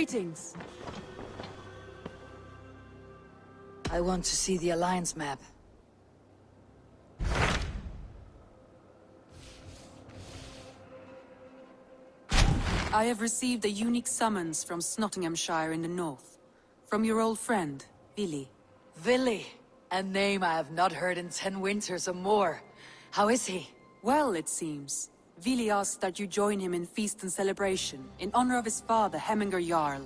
Greetings. I want to see the Alliance map. I have received a unique summons from Nottinghamshire in the north. From your old friend, Vili. Vili, a name I have not heard in 10 winters or more. How is he? Well, it seems. Vili asked that you join him in feast and celebration, in honor of his father, Hemminger Jarl.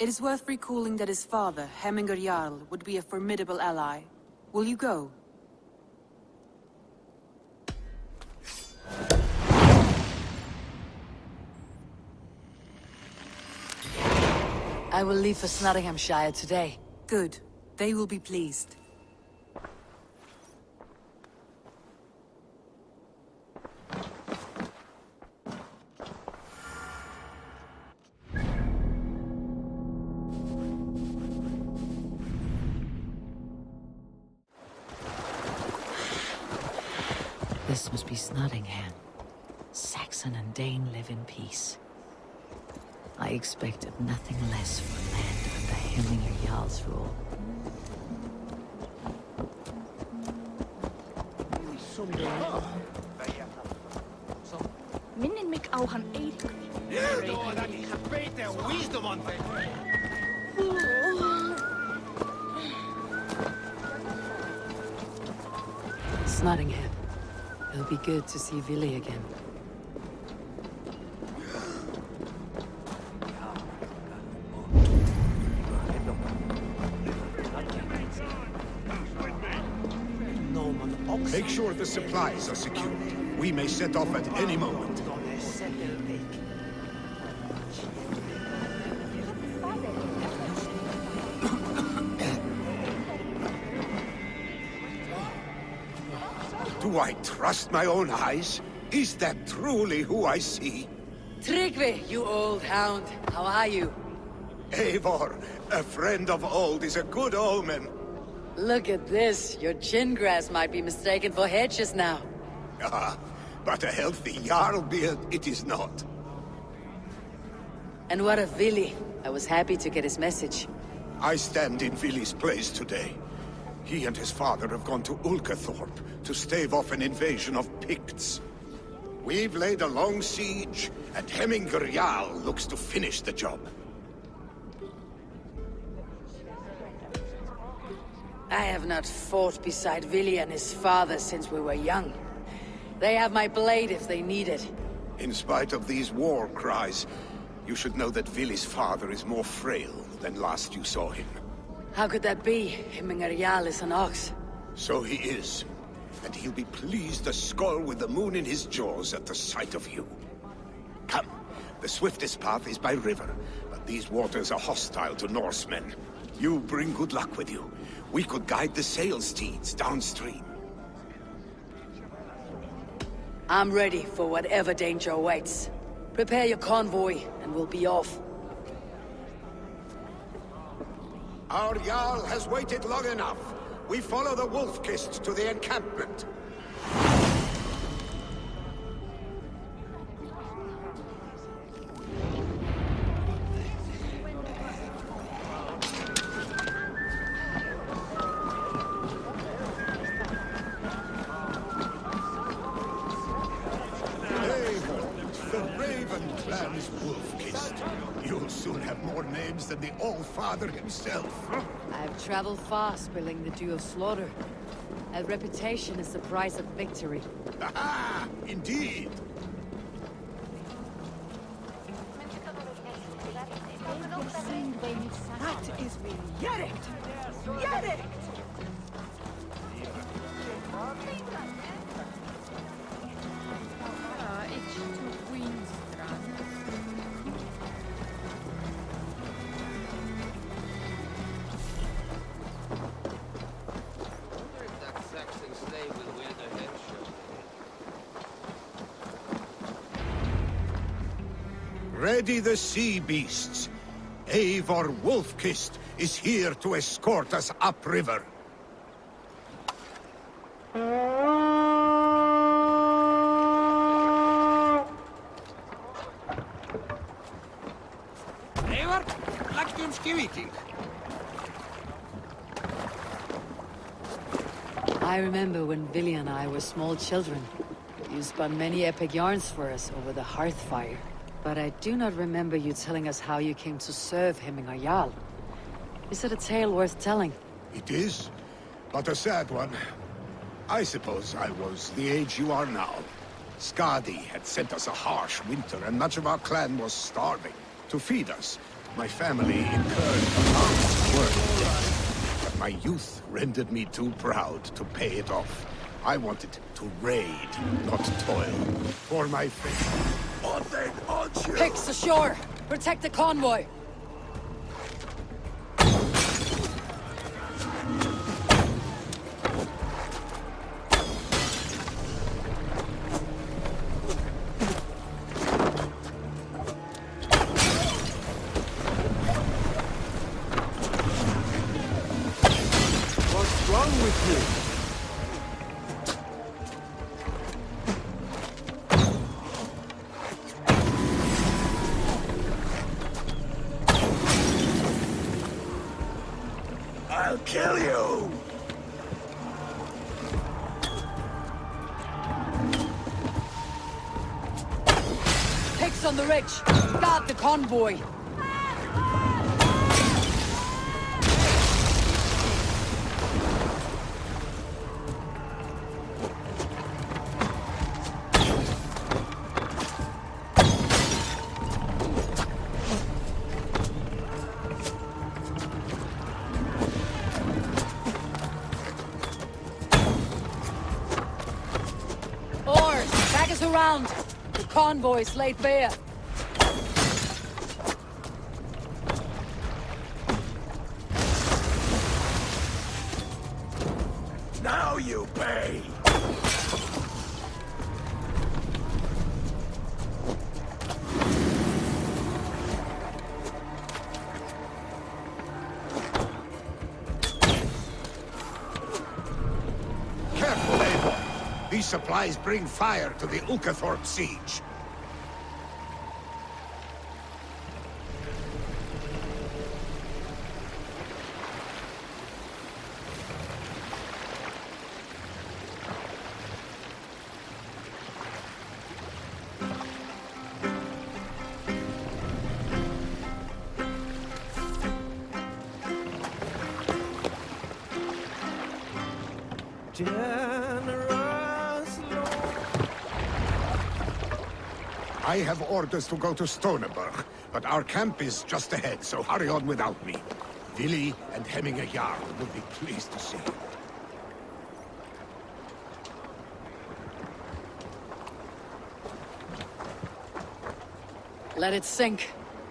It is worth recalling that his father, Hemminger Jarl, would be a formidable ally. Will you go? I will leave for Nottinghamshire today. Good. They will be pleased. This must be Nottingham. Saxon and Dane live in peace. I expected nothing less from land under Hemminger Jarl's rule. Minnen mig á hann eitt. It's Nottingham. It'll be good to see Vili again. Make sure the supplies are secured. We may set off at any moment. Do I trust my own eyes? Is that truly who I see? Tryggvi, you old hound. How are you? Eivor, a friend of old is a good omen. Look at this. Your chin grass might be mistaken for hedges now. Ah, but a healthy Jarl beard it is not. And what of Vili? I was happy to get his message. I stand in Vili's place today. He and his father have gone to Ulkathorpe to stave off an invasion of Picts. We've laid a long siege, and Hemminger Jarl looks to finish the job. I have not fought beside Vili and his father since we were young. They have my blade if they need it. In spite of these war cries, you should know that Vili's father is more frail than last you saw him. How could that be? Hemminger Jarl is an ox. So he is. And he'll be pleased to skull with the moon in his jaws at the sight of you. Come, the swiftest path is by river, but these waters are hostile to Norsemen. You bring good luck with you. We could guide the sail steeds downstream. I'm ready for whatever danger awaits. Prepare your convoy, and we'll be off. Our Jarl has waited long enough. We follow the Wolf-Kissed to the encampment. You'll soon have more names than the All-Father himself. I've traveled far, spilling the dew of slaughter. A reputation is the price of victory. Aha! Indeed! That is me. Yerrikt! Yerrikt! Ready the sea beasts. Eivor Wolf-Kissed is here to escort us upriver. I remember when Billy and I were small children. You spun many epic yarns for us over the hearth fire. But I do not remember you telling us how you came to serve Hemminger Jarl. Is it a tale worth telling? It is, but a sad one. I suppose I was the age you are now. Skadi had sent us a harsh winter, and much of our clan was starving. To feed us, my family incurred harm's work. But my youth rendered me too proud to pay it off. I wanted to raid, not toil. For my faith. On then, on you! Picks ashore! Protect the convoy! What's wrong with you? I'll kill you! Picks on the ridge! Guard the convoy! Around! The convoy's laid bare. Now you pay! Careful, Eivor. These supplies bring fire to the Ulkathorpe siege. I have orders to go to Stoneberg, but our camp is just ahead, so hurry on without me. Willi and Hemminger Jarl will be pleased to see you. Let it sink.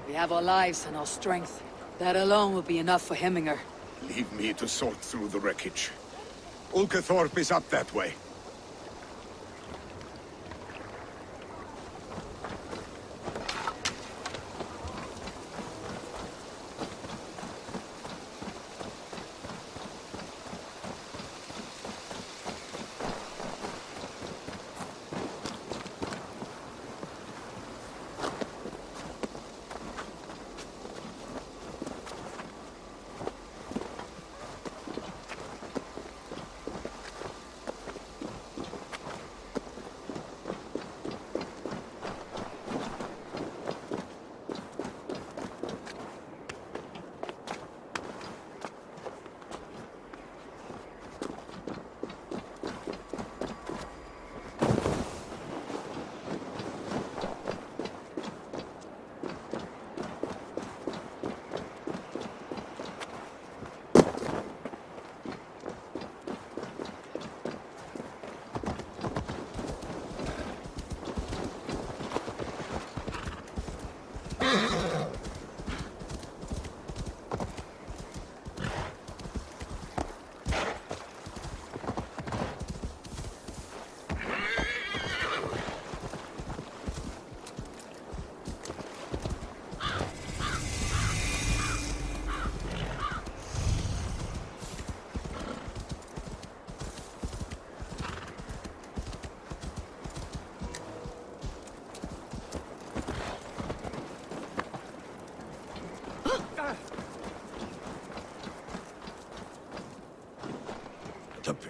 We have our lives and our strength. That alone will be enough for Hemminger. Leave me to sort through the wreckage. Ulkathorpe is up that way.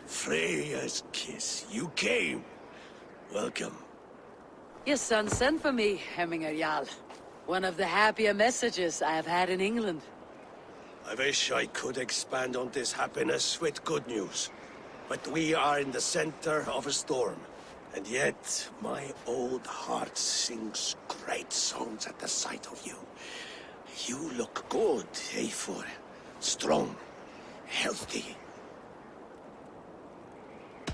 Freya's kiss. You came. Welcome. Your son sent for me, Hemminger Jarl. One of the happier messages I have had in England. I wish I could expand on this happiness with good news. But we are in the center of a storm. And yet, my old heart sings great songs at the sight of you. You look good, Eivor. Strong. Healthy.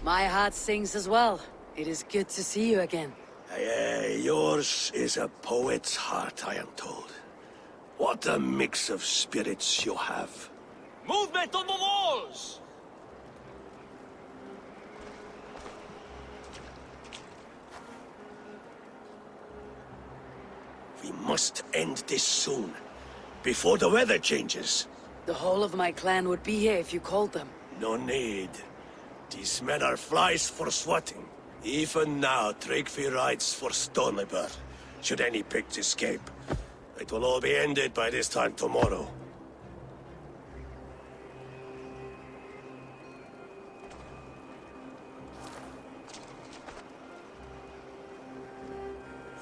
My heart sings as well. It is good to see you again. Yours is a poet's heart, I am told. What a mix of spirits you have. Movement on the walls! We must end this soon, before the weather changes. The whole of my clan would be here if you called them. No need. These men are flies for swatting. Even now, Tryggvi rides for Stonebur, should any Picts escape. It will all be ended by this time tomorrow.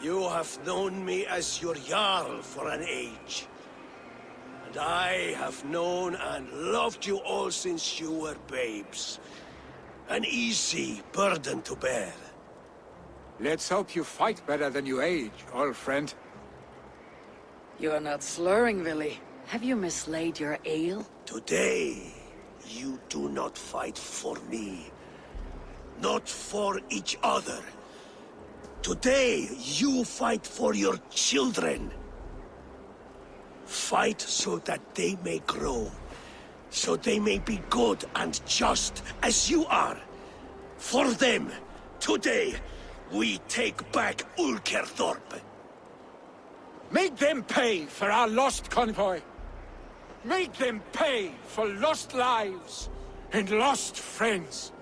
You have known me as your Jarl for an age. And I have known and loved you all since you were babes. An easy burden to bear. Let's hope you fight better than you age, old friend. You are not slurring, Willy. Have you mislaid your ale? Today, you do not fight for me. Not for each other. Today, you fight for your children. Fight so that they may grow. So they may be good and just as you are. For them, today, we take back Ulkerthorpe. Make them pay for our lost convoy. Make them pay for lost lives and lost friends.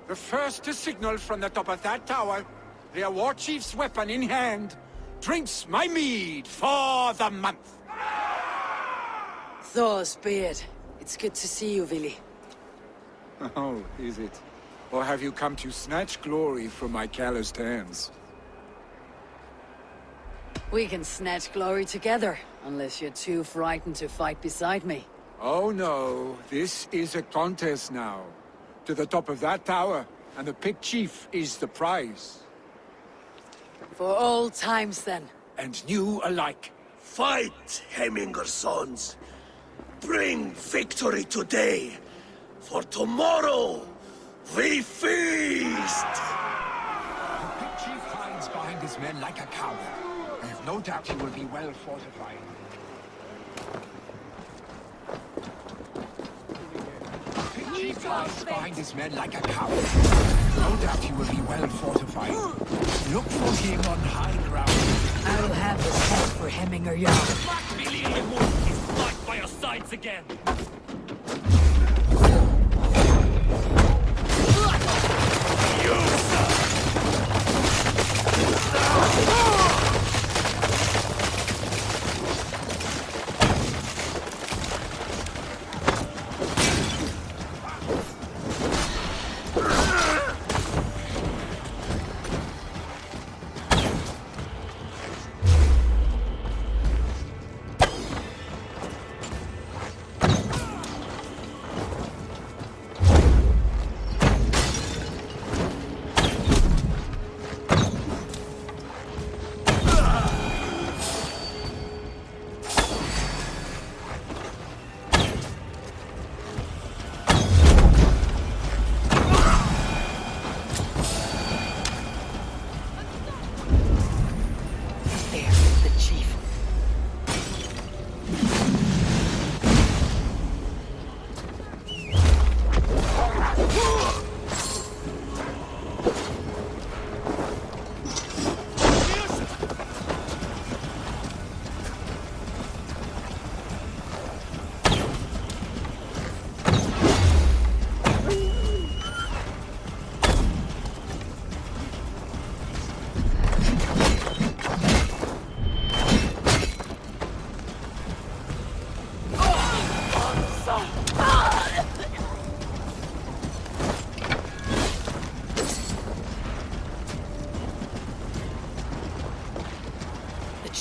The first to signal from the top of that tower, their war chief's weapon in hand, drinks my mead for the month. Thor's beard. It's good to see you, Willy. Oh, is it? Or have you come to snatch glory from my calloused hands? We can snatch glory together, unless you're too frightened to fight beside me. Oh no, this is a contest now. To the top of that tower, and the Pict Chief is the prize. For old times, then. And new alike. Fight, Hemminger sons. Bring victory today. For tomorrow, we feast! The Pict Chief hides behind his men like a coward. I have no doubt he will be well fortified. The Pict Chief hides behind his men like a coward. No doubt he will be well fortified. Look for him on high ground. I will have this head for Hemminger Jarl. He's flanked by your sides again!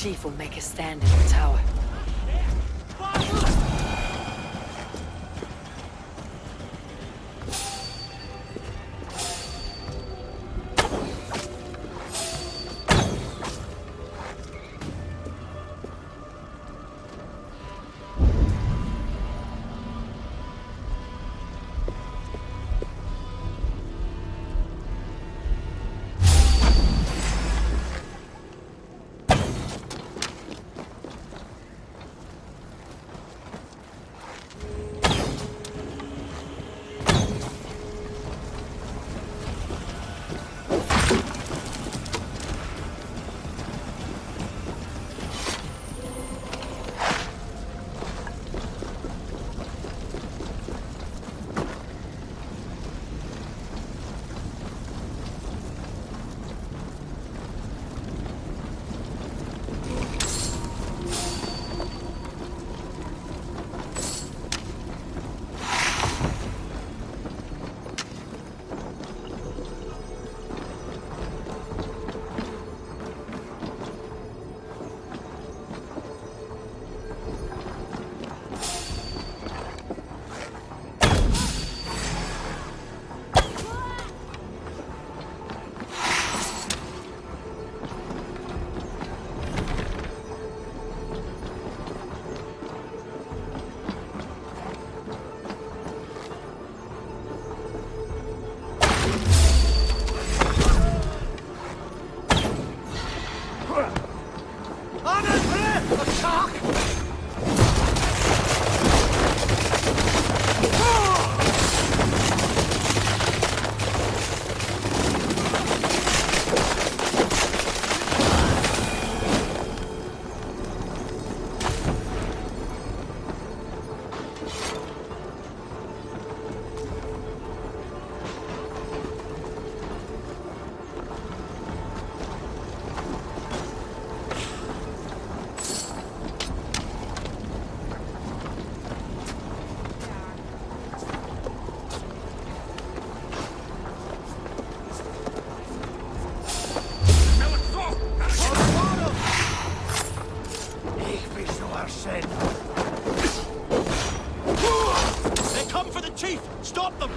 chief will make a stand in the tower. They come for the chief! Stop them!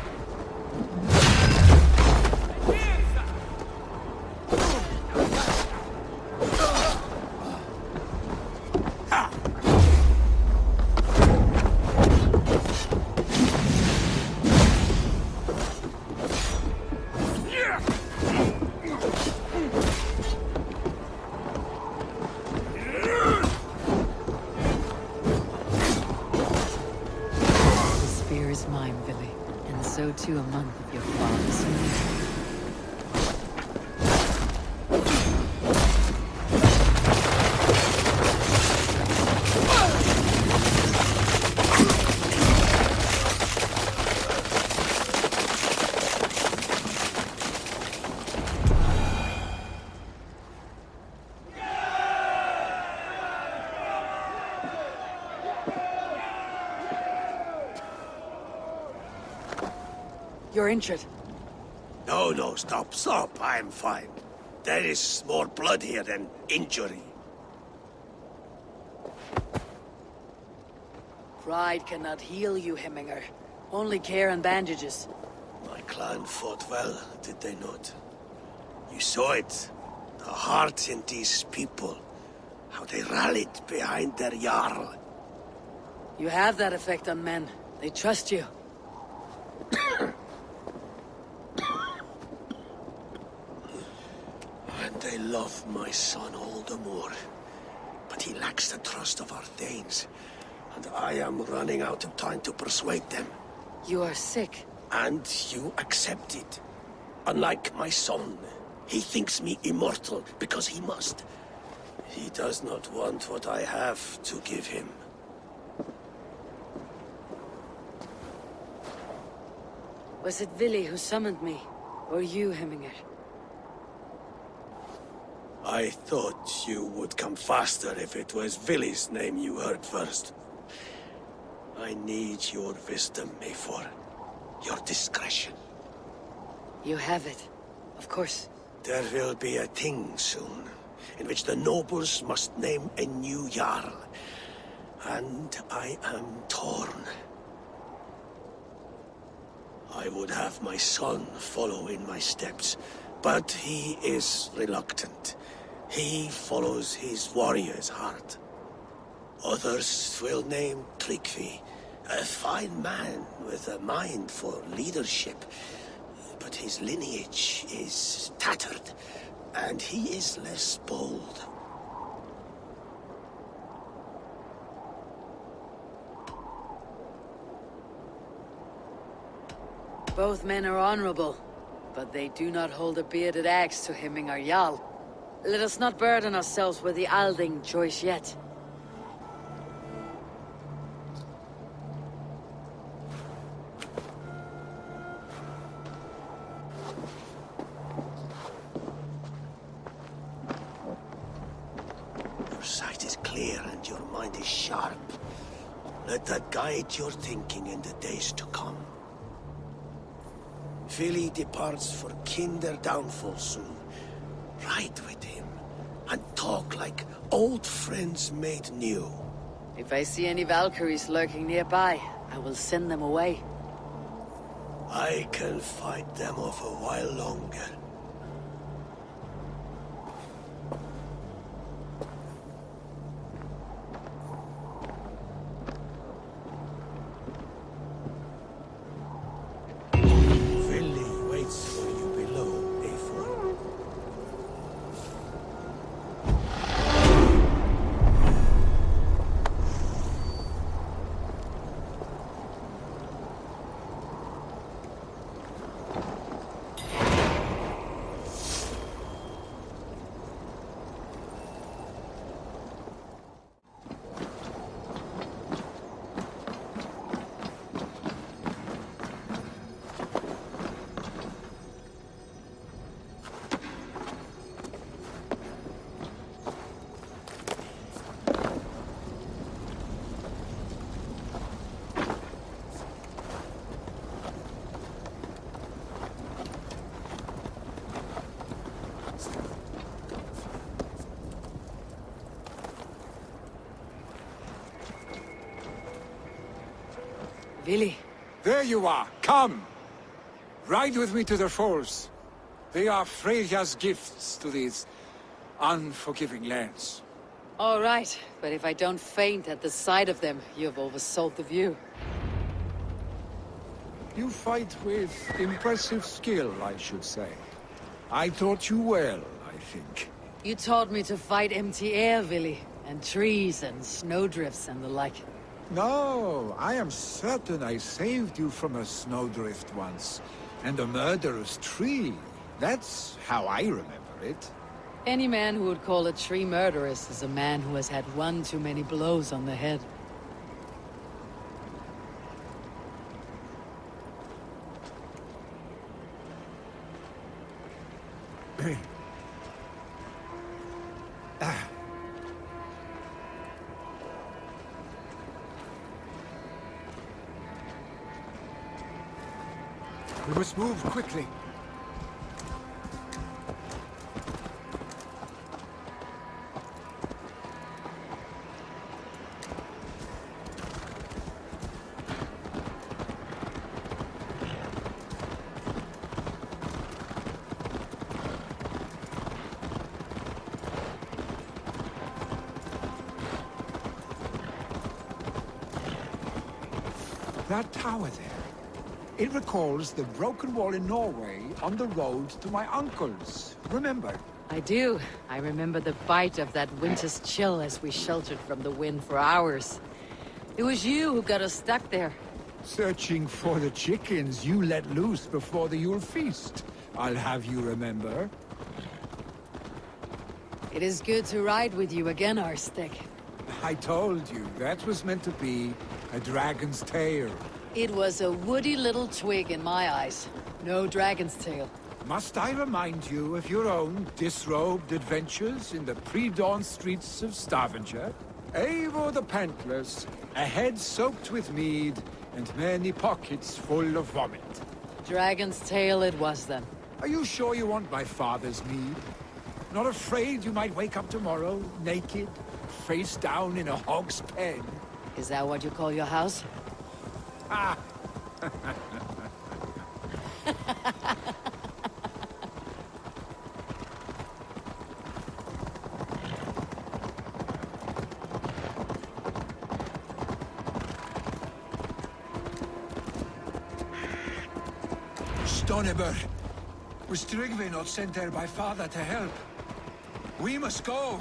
So too a month of your father's memory. You're injured. No, stop. I'm fine. There is more blood here than injury. Pride cannot heal you, Hemminger. Only care and bandages. My clan fought well, did they not? You saw it. The heart in these people. How they rallied behind their Jarl. You have that effect on men. They trust you. And they love my son all the more. But he lacks the trust of our Danes. And I am running out of time to persuade them. You are sick. And you accept it. Unlike my son, he thinks me immortal because he must. He does not want what I have to give him. Was it Vili who summoned me? Or you, Hemminger? I thought you would come faster if it was Vili's name you heard first. I need your wisdom, Mayfor. Your discretion. You have it. Of course. There will be a thing soon. in which the nobles must name a new Jarl. And I am torn. I would have my son follow in my steps, but he is reluctant. He follows his warrior's heart. Others will name Tryggvi, a fine man with a mind for leadership. But his lineage is tattered, and he is less bold. Both men are honorable, but they do not hold a bearded axe to hemming our Jarl. Let us not burden ourselves with the Alding choice yet. Your sight is clear and your mind is sharp. Let that guide your thinking in the days to come. Vili departs for Kinder downfall soon. Ride with him, and talk like old friends made new. If I see any Valkyries lurking nearby, I will send them away. I can fight them off a while longer. Vili waits for you below, Eivor. Vili. There you are. Come! Ride with me to the falls. They are Freya's gifts to these unforgiving lands. All right, but if I don't faint at the sight of them, you've oversold the view. You fight with impressive skill, I should say. I taught you well, I think. You taught me to fight empty air, Vili, and trees and snowdrifts and the like. No, I am certain I saved you from a snowdrift once, and a murderous tree. That's how I remember it. Any man who would call a tree murderous is a man who has had one too many blows on the head. We must move quickly. That tower there. It recalls the broken wall in Norway on the road to my uncle's. Remember? I do. I remember the bite of that winter's chill as we sheltered from the wind for hours. It was you who got us stuck there. Searching for the chickens you let loose before the Yule feast. I'll have you remember. It is good to ride with you again, Arstic. I told you, that was meant to be a dragon's tail. It was a woody little twig in my eyes. No dragon's tail. Must I remind you of your own disrobed adventures in the pre-dawn streets of Stavanger? Eivor the Pantless, a head soaked with mead, and many pockets full of vomit. Dragon's tail it was then. Are you sure you want my father's mead? Not afraid you might wake up tomorrow, naked, face down in a hog's pen? Is that what you call your house? Ah! Stoneber! Was Tryggve not sent there by father to help? We must go!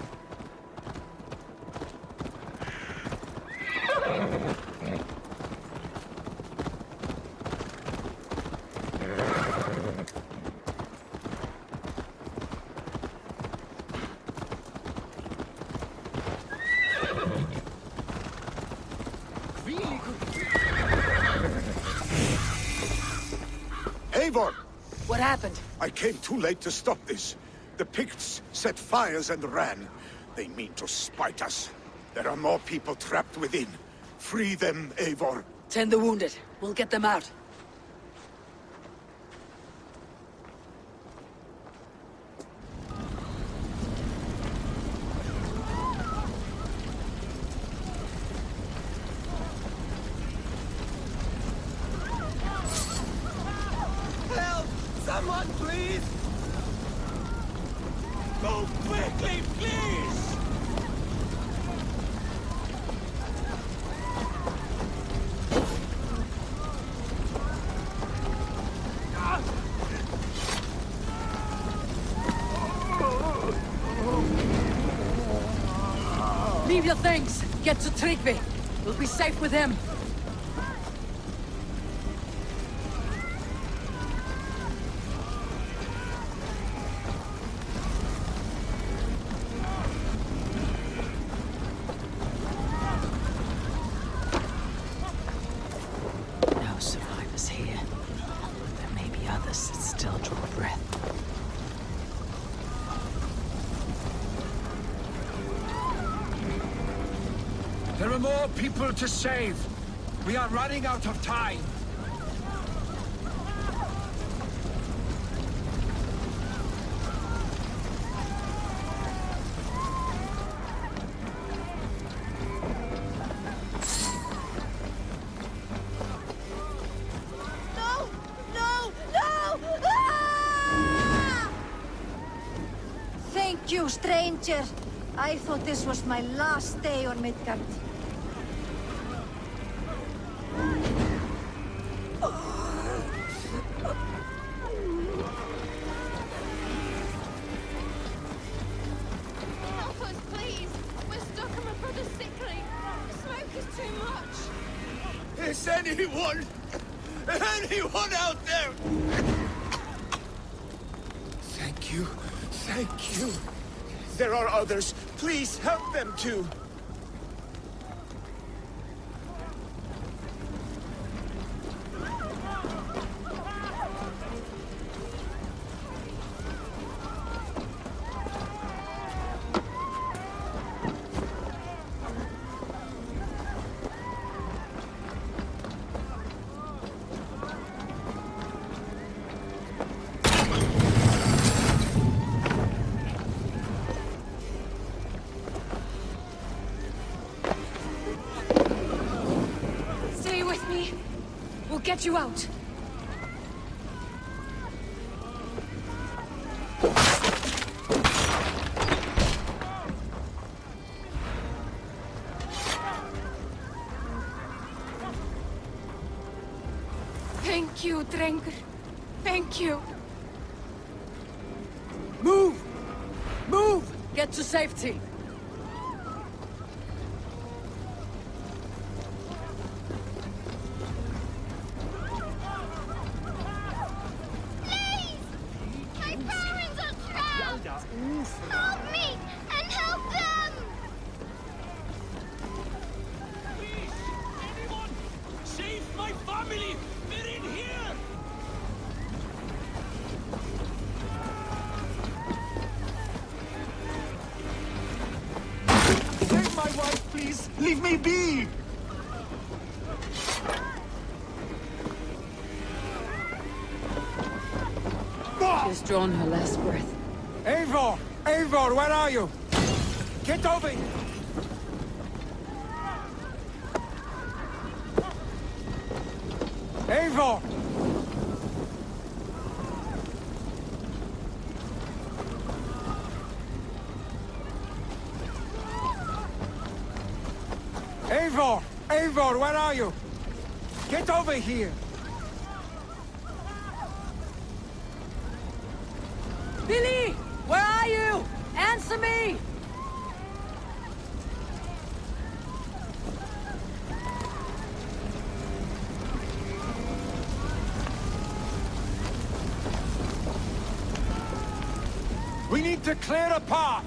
Eivor! What happened? I came too late to stop this. The Picts set fires and ran. They mean to spite us. There are more people trapped within. Free them, Eivor. Tend the wounded. We'll get them out. Help! Someone, please! Move quickly, please! Leave your things. Get to Tryggve. We'll be safe with him. No survivors here. But there may be others that still draw breath. There are more people to save. We are running out of time. No! No! No! Ah! Thank you, stranger. I thought this was my last day on Midgard. Help us, please! We're stuck and my brother's sickly. The smoke is too much. Is anyone out there? Thank you. Thank you. There are others. Please help them too. Stay with me. We'll get you out. Thank you, Drengur. Thank you. Move! Move! Get to safety. Please! My parents are trapped! Help me and help them! Please! Anyone! Save my family! They're in here! Save my wife, please. Leave me be. She's drawn her last breath. Eivor! Eivor, where are you? Get over here! Eivor! Eivor! Eivor, where are you? Get over here! Billy! Where are you? Answer me! We need to clear a path!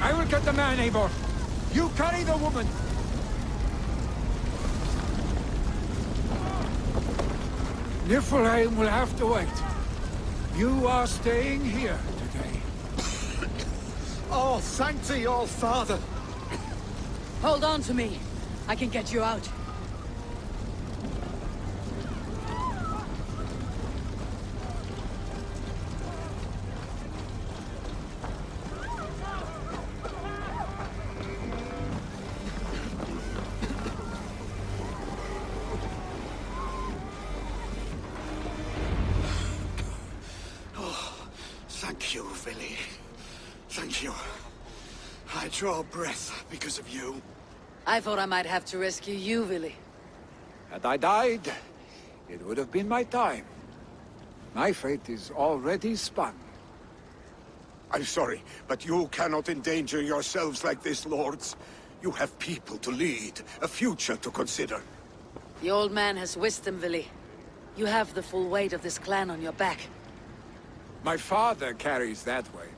I will get the man, Eivor. You carry the woman. Niflheim will have to wait. You are staying here today. Oh, thank your father. Hold on to me. I can get you out. Thank you, Billy. Thank you. I draw breath because of you. I thought I might have to rescue you, Willy. Had I died, it would have been my time. My fate is already spun. I'm sorry, but you cannot endanger yourselves like this, lords. You have people to lead, a future to consider. The old man has wisdom, Willy. You have the full weight of this clan on your back. My father carries that weight.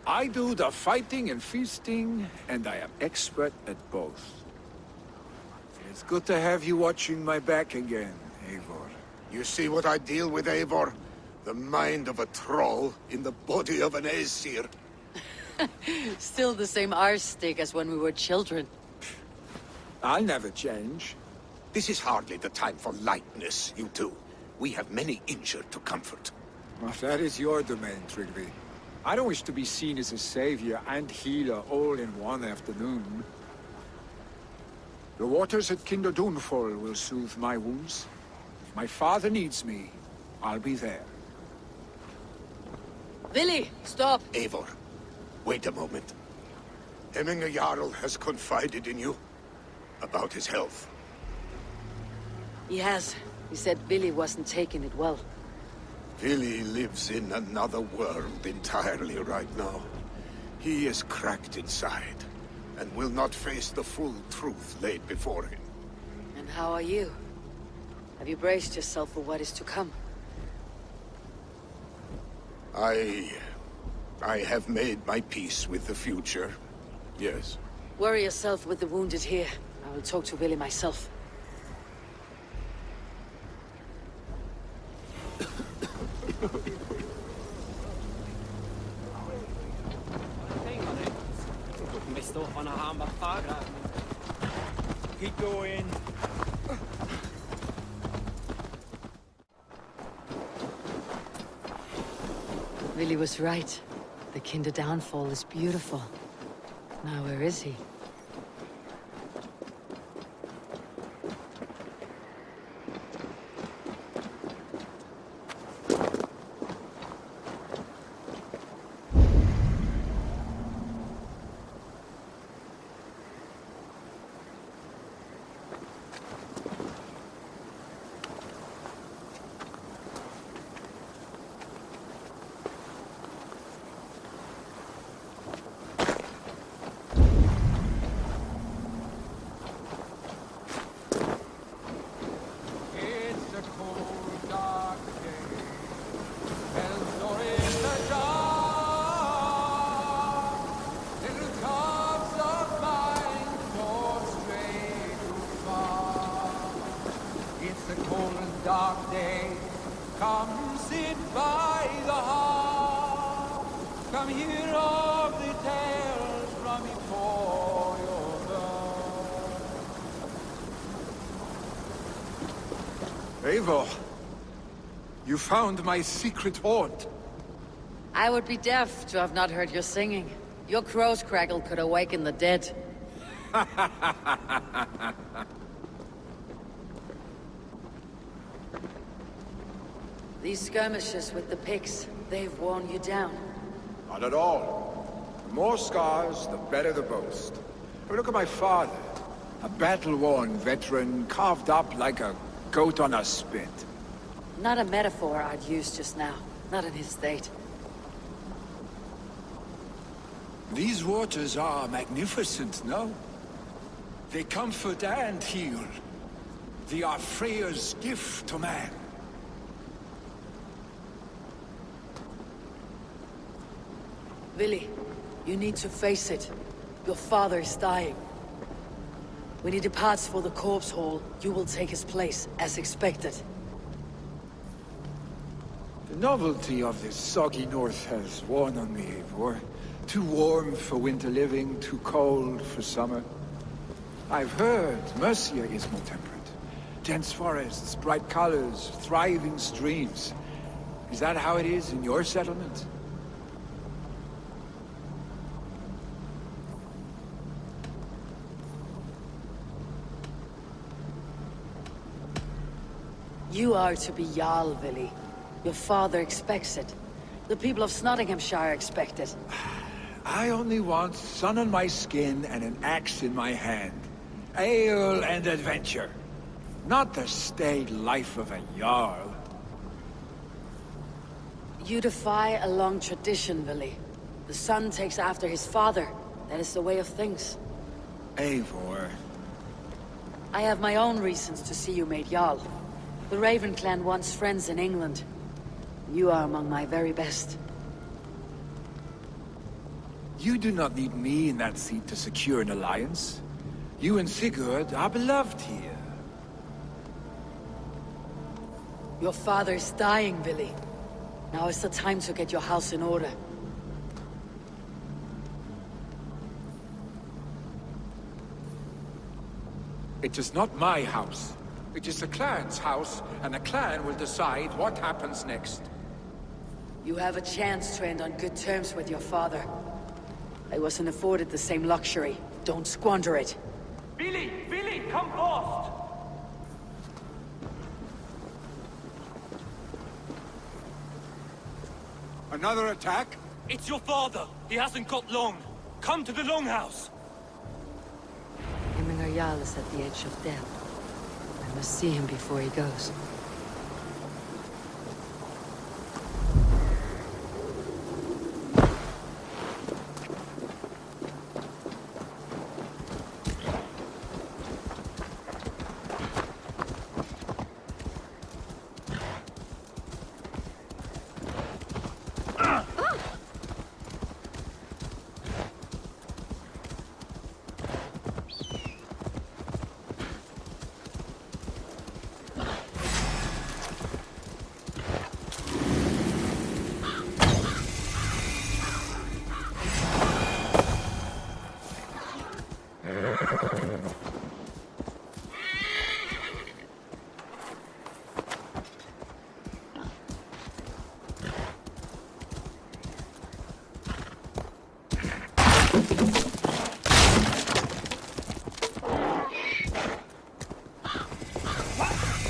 I do the fighting and feasting, and I am expert at both. It's good to have you watching my back again, Eivor. You see what I deal with, Eivor? The mind of a troll in the body of an Aesir. Still the same arse stick as when we were children. I'll never change. This is hardly the time for lightness, you two. We have many injured to comfort. Well, that is your domain, Trygve. I don't wish to be seen as a savior and healer all in one afternoon. The waters at Kinder Dunfall will soothe my wounds. If my father needs me, I'll be there. Willy, stop! Eivor, wait a moment. Hemminger Jarl has confided in you about his health. He has. He said Willy wasn't taking it well. Billy lives in another world entirely right now. He is cracked inside, and will not face the full truth laid before him. And how are you? Have you braced yourself for what is to come? I have made my peace with the future, yes. Worry yourself with the wounded here. I will talk to Willy myself. Keep going. Willy was right. The Kinder downfall is beautiful. Now where is he? Dark day, come sit by the hearth. Come hear of the tales from before your birth. Eivor, you found my secret hoard. I would be deaf to have not heard your singing. Your crow's crackle could awaken the dead. These skirmishes with the pigs, they've worn you down. Not at all. The more scars, the better the boast. But look at my father. A battle-worn veteran, carved up like a goat on a spit. Not a metaphor I'd use just now. Not in his state. These waters are magnificent, no? They comfort and heal. They are Freya's gift to man. Vili, you need to face it. Your father is dying. When he departs for the corpse hall, you will take his place, as expected. The novelty of this soggy north has worn on me, Eivor. Too warm for winter living, too cold for summer. I've heard Mercia is more temperate. Dense forests, bright colors, thriving streams. Is that how it is in your settlement? You are to be Jarl, Vili. Your father expects it. The people of Nottinghamshire expect it. I only want sun on my skin and an axe in my hand. Ale and adventure. Not the staid life of a Jarl. You defy a long tradition, Vili. The son takes after his father. That is the way of things. Eivor. I have my own reasons to see you made Jarl. The Raven clan wants friends in England. You are among my very best. You do not need me in that seat to secure an alliance. You and Sigurd are beloved here. Your father is dying, Vili. Now is the time to get your house in order. It is not my house. It is the clan's house, and the clan will decide what happens next. You have a chance to end on good terms with your father. I wasn't afforded the same luxury. Don't squander it. Billy! Billy, come fast! Another attack? It's your father! He hasn't got long! Come to the Longhouse! Hemminger Jarl is at the edge of death. I must see him before he goes.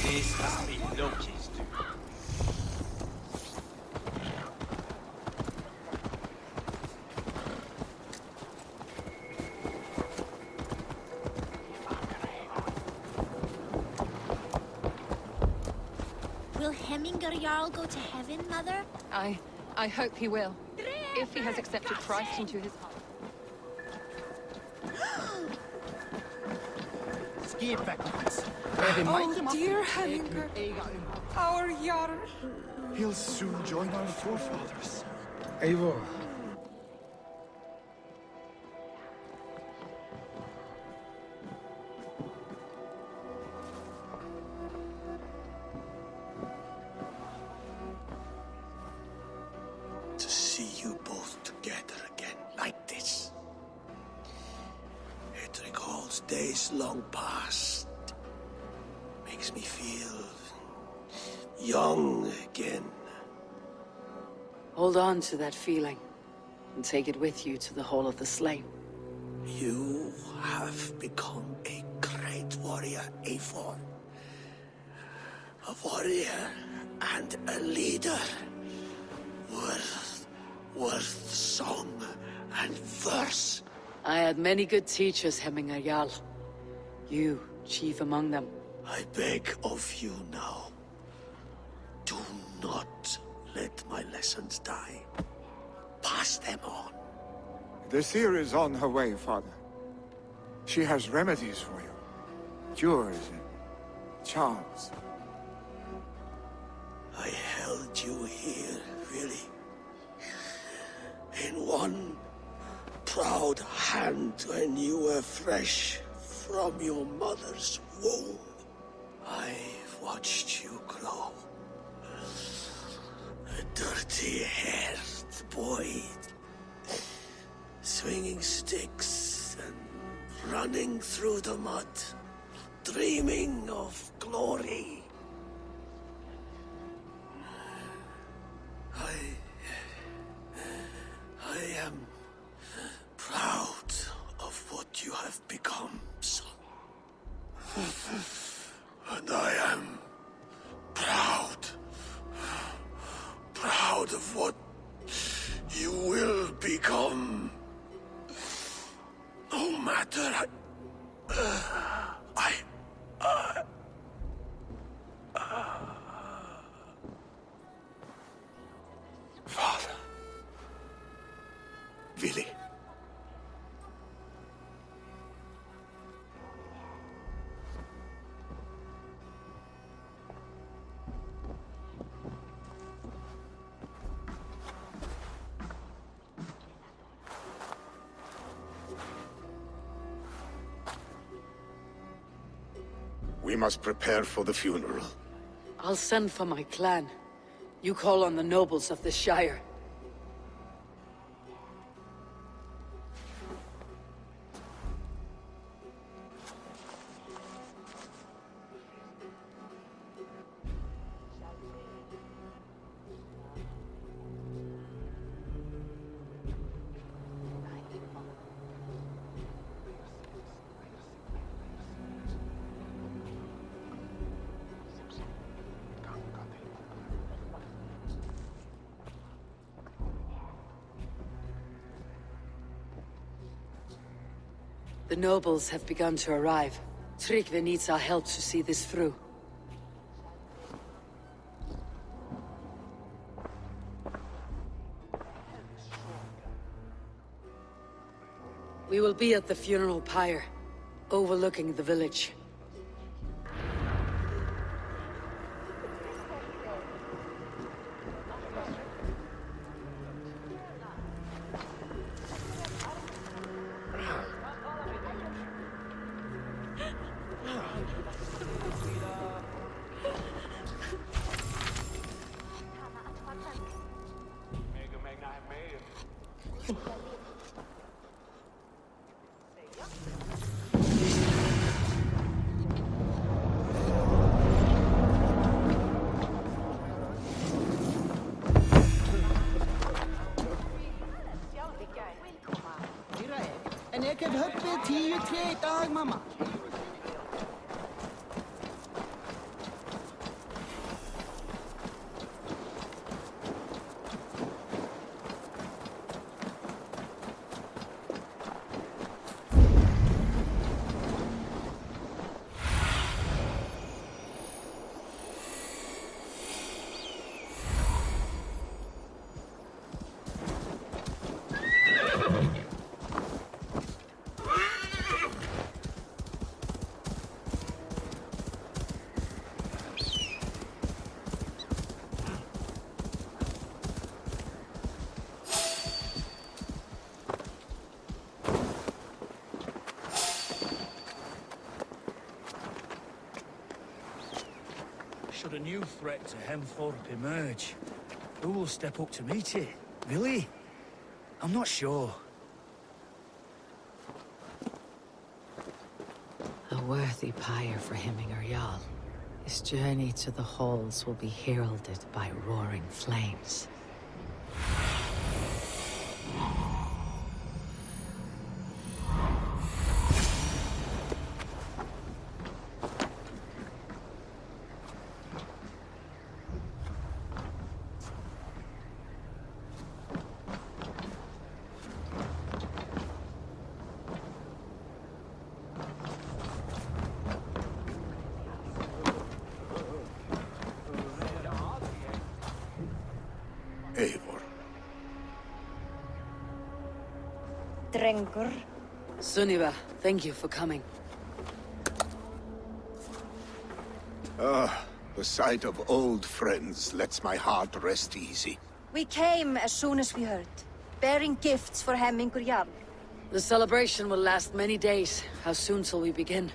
This has been noticed. Will Hemminger Jarl go to heaven, Mother? I hope he will. If he has accepted Christ into his heart. Oh, dear Hemminger. Our Jarl. He'll soon join our forefathers. Eivor. To see you both together again like this. It recalls days long past. Makes me feel young again. Hold on to that feeling, and take it with you to the Hall of the Slain. You have become a great warrior, Eivor. A warrior and a leader. Worth song and verse. I had many good teachers, Hemminger Jarl. You, chief among them. I beg of you now. Do not let my lessons die. Pass them on. The seer is on her way, Father. She has remedies for you. Cures and charms. I held you here, really. In one proud hand when you were fresh from your mother's womb. I've watched you grow. A dirty-haired boy, swinging sticks and running through the mud, dreaming of glory. I am proud of what you have become, son. And I am proud of what you will become. No matter Father. Vili. We must prepare for the funeral. I'll send for my clan. You call on the nobles of the Shire. The nobles have begun to arrive. Tryggvi needs our help to see this through. We will be at the funeral pyre, overlooking the village. Should a new threat to Hemthorpe emerge, who will step up to meet it? Really? I'm not sure. A worthy pyre for Hemminger Jarl. His journey to the halls will be heralded by roaring flames. Eivor. Drengur. Sunniva, thank you for coming. The sight of old friends lets my heart rest easy. We came as soon as we heard, bearing gifts for Hemmingur Jarl. The celebration will last many days. How soon shall we begin?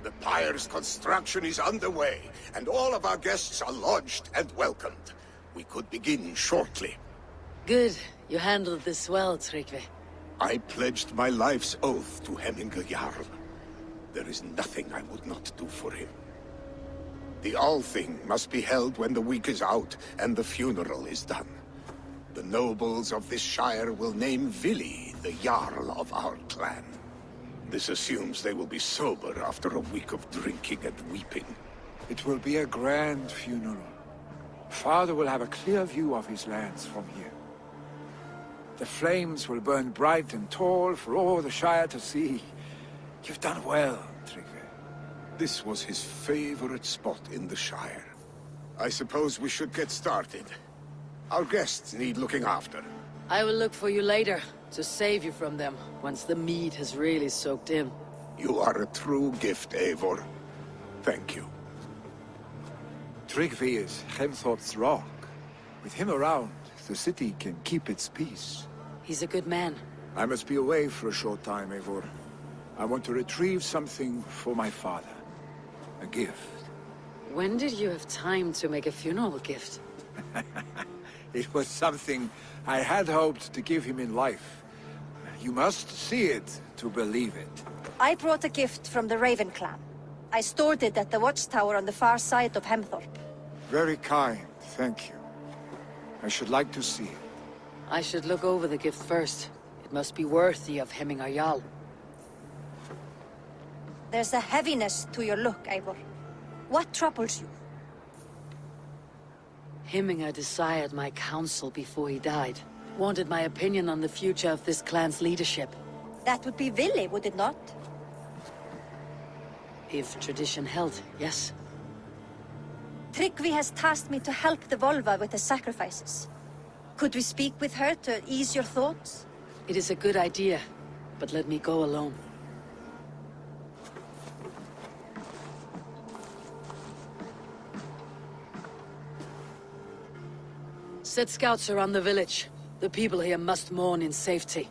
The pyre's construction is underway, and all of our guests are lodged and welcomed. We could begin shortly. Good. You handled this well, Tryggvi. I pledged my life's oath to Hemmingur Jarl. There is nothing I would not do for him. The Althing must be held when the week is out and the funeral is done. The nobles of this shire will name Vili the Jarl of our clan. This assumes they will be sober after a week of drinking and weeping. It will be a grand funeral. Father will have a clear view of his lands from here. The flames will burn bright and tall for all the Shire to see. You've done well, Tryggvi. This was his favorite spot in the Shire. I suppose we should get started. Our guests need looking after. I will look for you later, to save you from them, once the mead has really soaked in. You are a true gift, Eivor. Thank you. Tryggvi is Hemthorpe's rock. With him around, the city can keep its peace. He's a good man. I must be away for a short time, Eivor. I want to retrieve something for my father. A gift. When did you have time to make a funeral gift? It was something I had hoped to give him in life. You must see it to believe it. I brought a gift from the Raven clan. I stored it at the watchtower on the far side of Hemthorpe. Very kind, thank you. I should like to see it. I should look over the gift first. It must be worthy of Hemmingar Jarl. There's a heaviness to your look, Eivor. What troubles you? Hemmingar desired my counsel before he died. Wanted my opinion on the future of this clan's leadership. That would be Vili, would it not? If tradition held, yes. Tryggvi has tasked me to help the Volva with the sacrifices. Could we speak with her to ease your thoughts? It is a good idea, but let me go alone. Set scouts around the village. The people here must mourn in safety.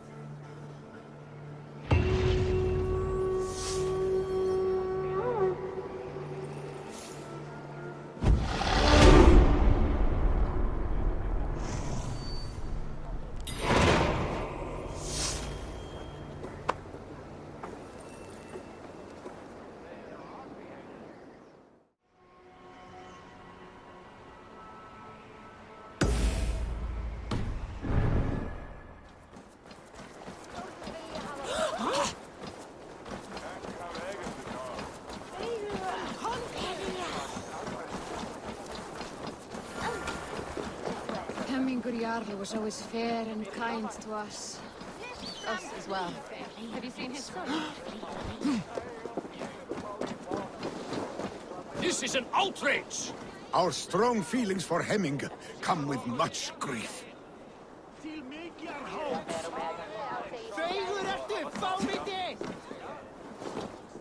Hemmingur Jarl was always fair and kind to us. Us as well. Have you seen his son? This is an outrage! Our strong feelings for Hemming come with much grief.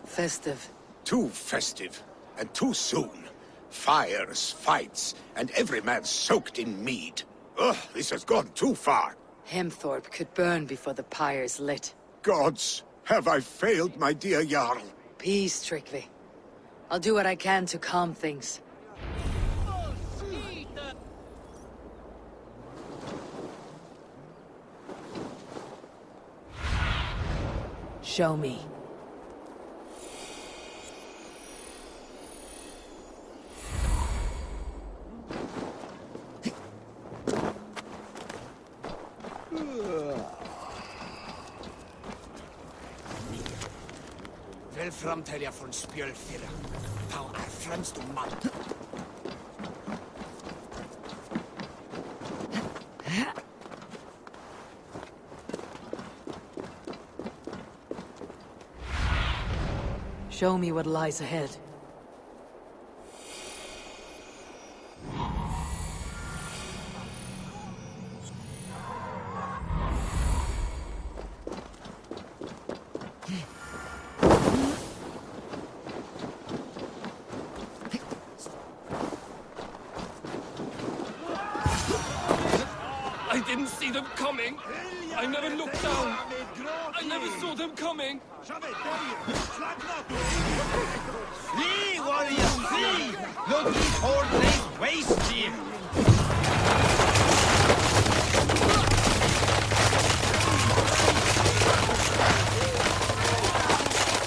Festive. Too festive, and too soon. Fires, fights, and every man soaked in mead. Ugh, this has gone too far. Hemthorpe could burn before the pyre's lit. Gods, have I failed my dear Jarl? Peace, Tryggvi. I'll do what I can to calm things. Show me. vel framtelja från spjölfyra. Ta är främst om man. Show me what lies ahead. I didn't see them coming. I never looked down. I never saw them coming. Flee, warriors, flee! Look, these horde lays waste here.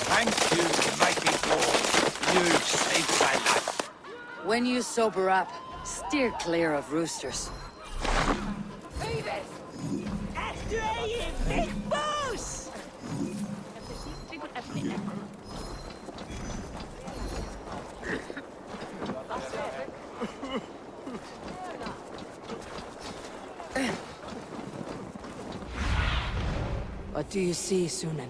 Thank you, mighty lord. You've saved my life. When you sober up, steer clear of roosters. What do you see, Sunan?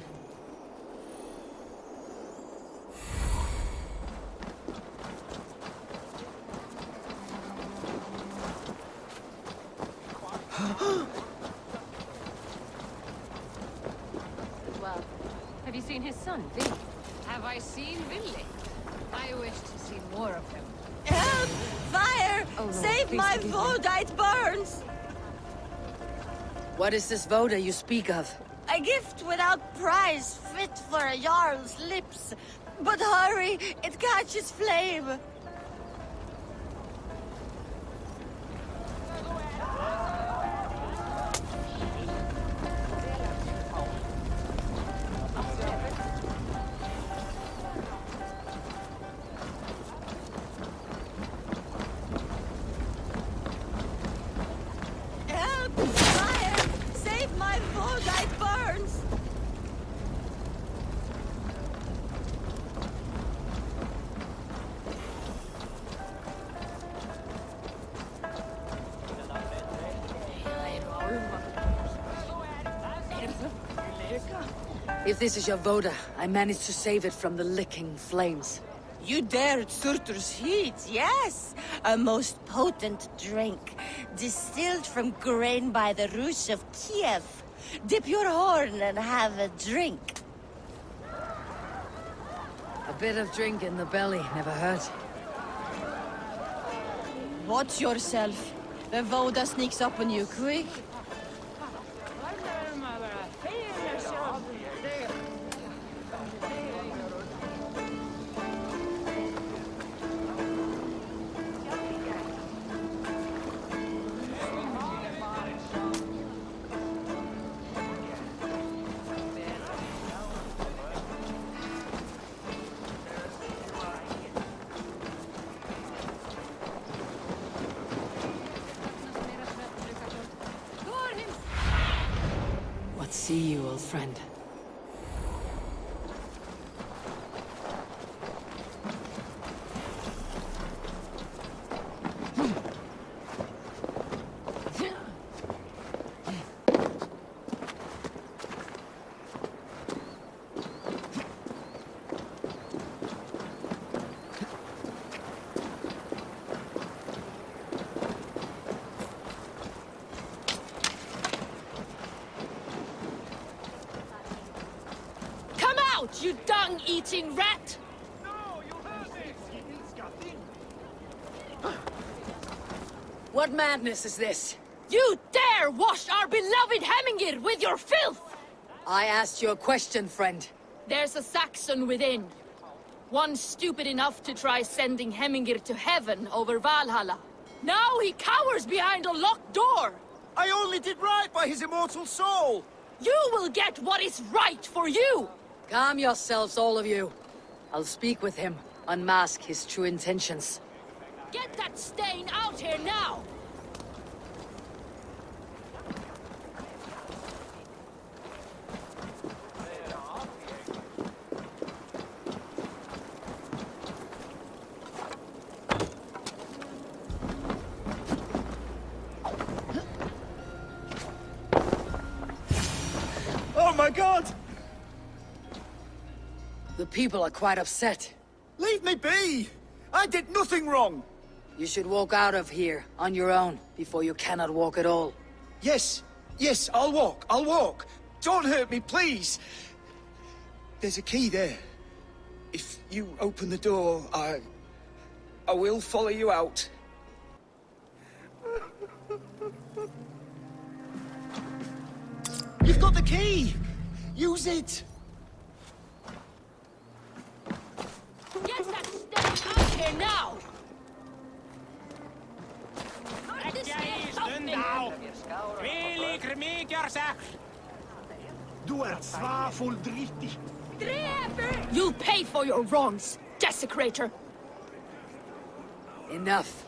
Well, have you seen his son, Vili? Have I seen Vili? I wish to see more of him. Help! Fire! Oh, no, Save please my forgive me. Voda, it burns! What is this Voda you speak of? A gift without price, fit for a Jarl's lips. But hurry, it catches flame. Help! Fire! Save my Voda, it burns! If this is your Voda, I managed to save it from the licking flames. You dared Surtur's heat, yes! A most potent drink, distilled from grain by the Rus of Kiev. Dip your horn and have a drink. A bit of drink in the belly never hurt. Watch yourself. The Voda sneaks up on you quick. What see you, old friend? You dung-eating rat! What madness is this? You dare wash our beloved Hemingir with your filth! I asked you a question, friend. There's a Saxon within. One stupid enough to try sending Hemingir to heaven over Valhalla. Now he cowers behind a locked door! I only did right by his immortal soul! You will get what is right for you! Calm yourselves, all of you. I'll speak with him, unmask his true intentions. Get that stain out here now! Oh my god! The people are quite upset. Leave me be! I did nothing wrong! You should walk out of here on your own before you cannot walk at all. Yes, I'll walk. Don't hurt me, please! There's a key there. If you open the door, I will follow you out. You've got the key! Use it! Get that step out here now! You'll pay for your wrongs, desecrator! Enough.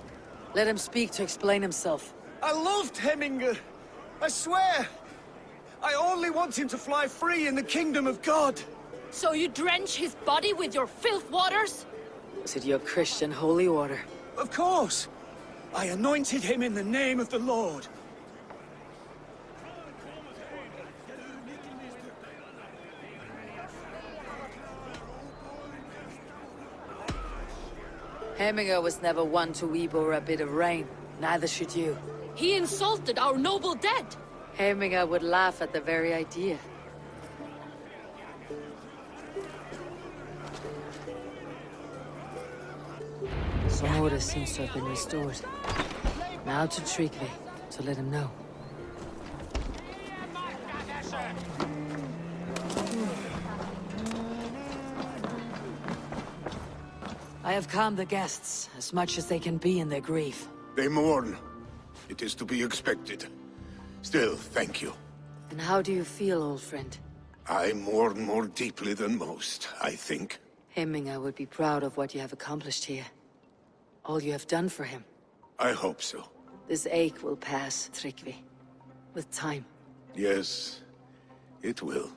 Let him speak to explain himself. I loved Hemminger. I swear. I only want him to fly free in the kingdom of God. So you drench his body with your filth waters? Is it your Christian holy water? Of course. I anointed him in the name of the Lord. Hemminger was never one to weep over a bit of rain. Neither should you. He insulted our noble dead. Hemminger would laugh at the very idea. Some order seems to have been restored. Now to Tryggvi, to let him know. I have calmed the guests as much as they can be in their grief. They mourn. It is to be expected. Still, thank you. And how do you feel, old friend? I mourn more deeply than most, I think. Hemminger would be proud of what you have accomplished here. All you have done for him. I hope so. This ache will pass, Tryggvi. With time. Yes, it will.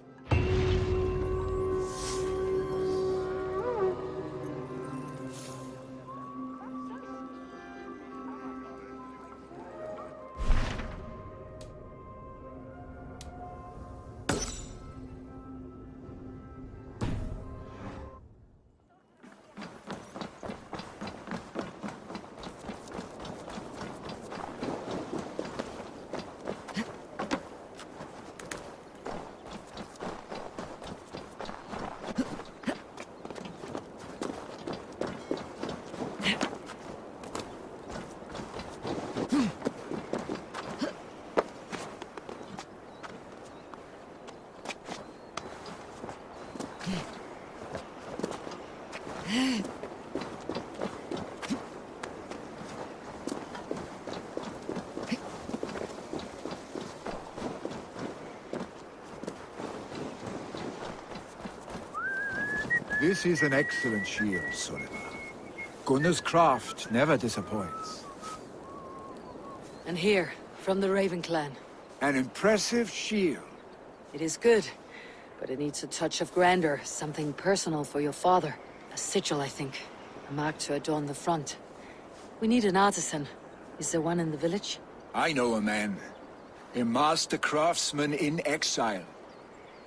This is an excellent shield, Sullivan. Gunnar's craft never disappoints. And here, from the Raven clan. An impressive shield. It is good, but it needs a touch of grandeur, something personal for your father. A sigil, I think. A mark to adorn the front. We need an artisan. Is there one in the village? I know a man. A master craftsman in exile.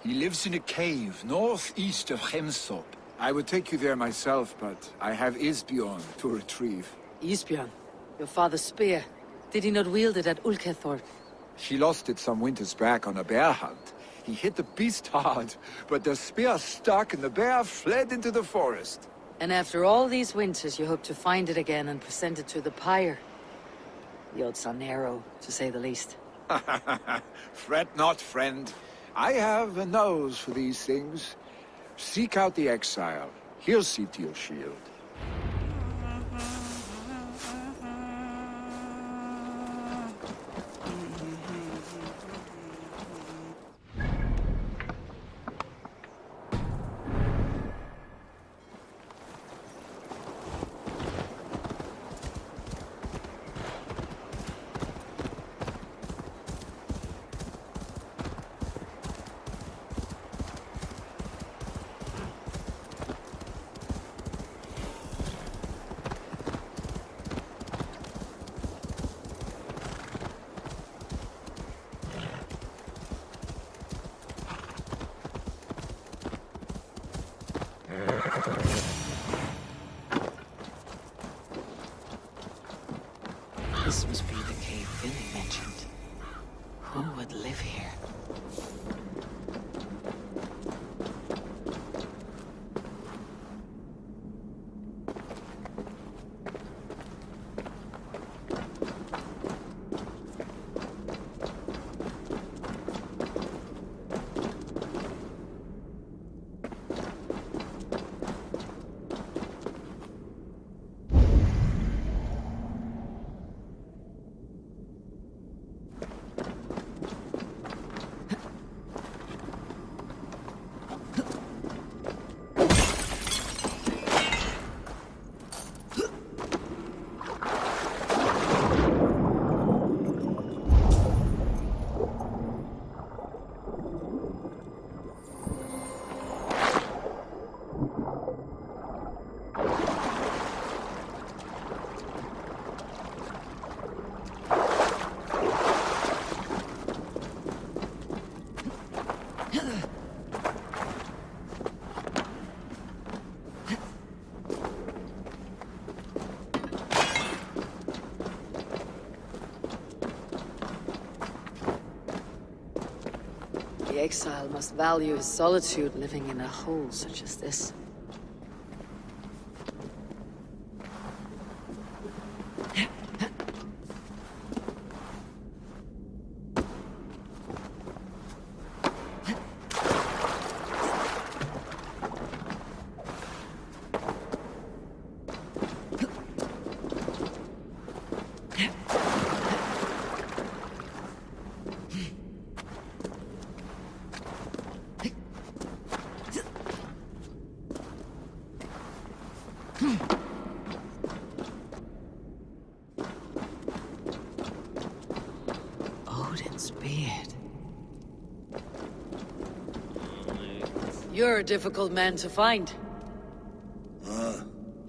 He lives in a cave northeast of Hemthorpe. I would take you there myself, but I have Isbjorn to retrieve. Isbjorn? Your father's spear. Did he not wield it at Ulkethorpe? She lost it some winters back on a bear hunt. He hit the beast hard, but the spear stuck and the bear fled into the forest. And after all these winters, you hope to find it again and present it to the pyre. The odds are narrow, to say the least. Fret not, friend. I have a nose for these things. Seek out the exile. He'll see to your shield. live here. The exile must value his solitude living in a hole such as this. Odin's beard. You're a difficult man to find.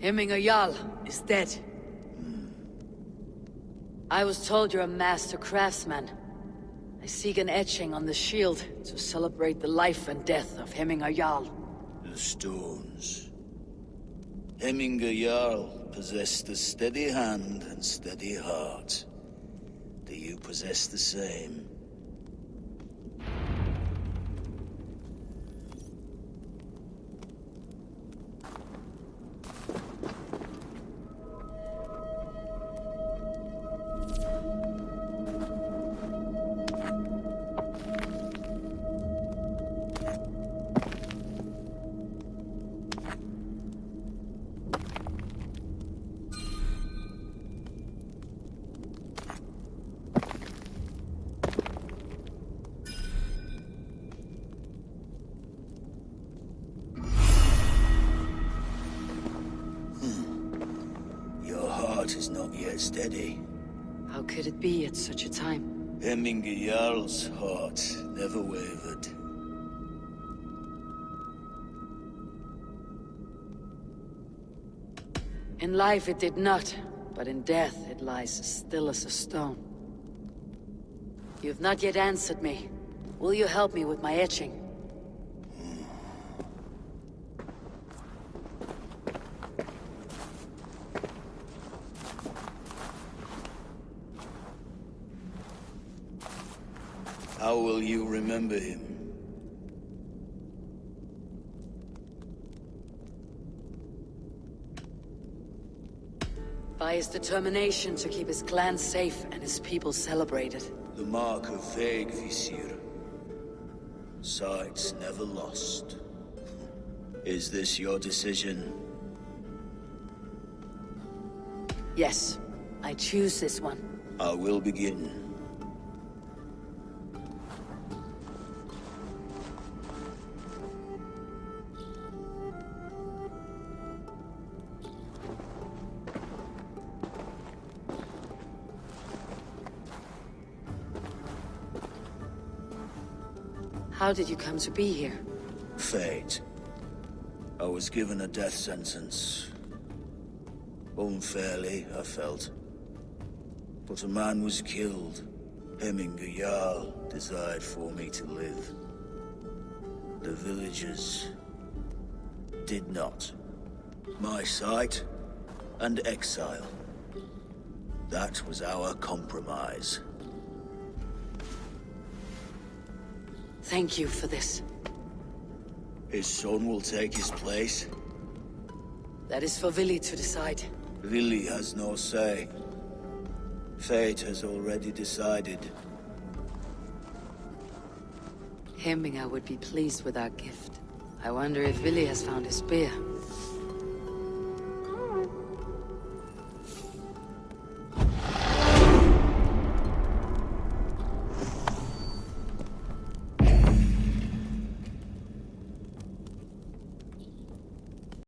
Hemminger Jarl is dead. I was told you're a master craftsman. I seek an etching on the shield to celebrate the life and death of Hemminger Jarl. The stones. Hemminger Jarl possessed a steady hand and steady heart. Do you possess the same? Is not yet steady. How could it be at such a time? Hemminger Jarl's heart never wavered. In life it did not, but in death it lies as still as a stone. You've not yet answered me. Will you help me with my etching? How will you remember him? By his determination to keep his clan safe and his people celebrated. The mark of Vegvisir. Sights never lost. Is this your decision? Yes, I choose this one. I will begin. How did you come to be here? Fate. I was given a death sentence. Unfairly, I felt. But a man was killed. Hemminger Jarl desired for me to live. The villagers did not. My sight and exile. That was our compromise. Thank you for this. His son will take his place. That is for Vili to decide. Vili has no say. Fate has already decided. Hemminga would be pleased with our gift. I wonder if Vili has found his spear.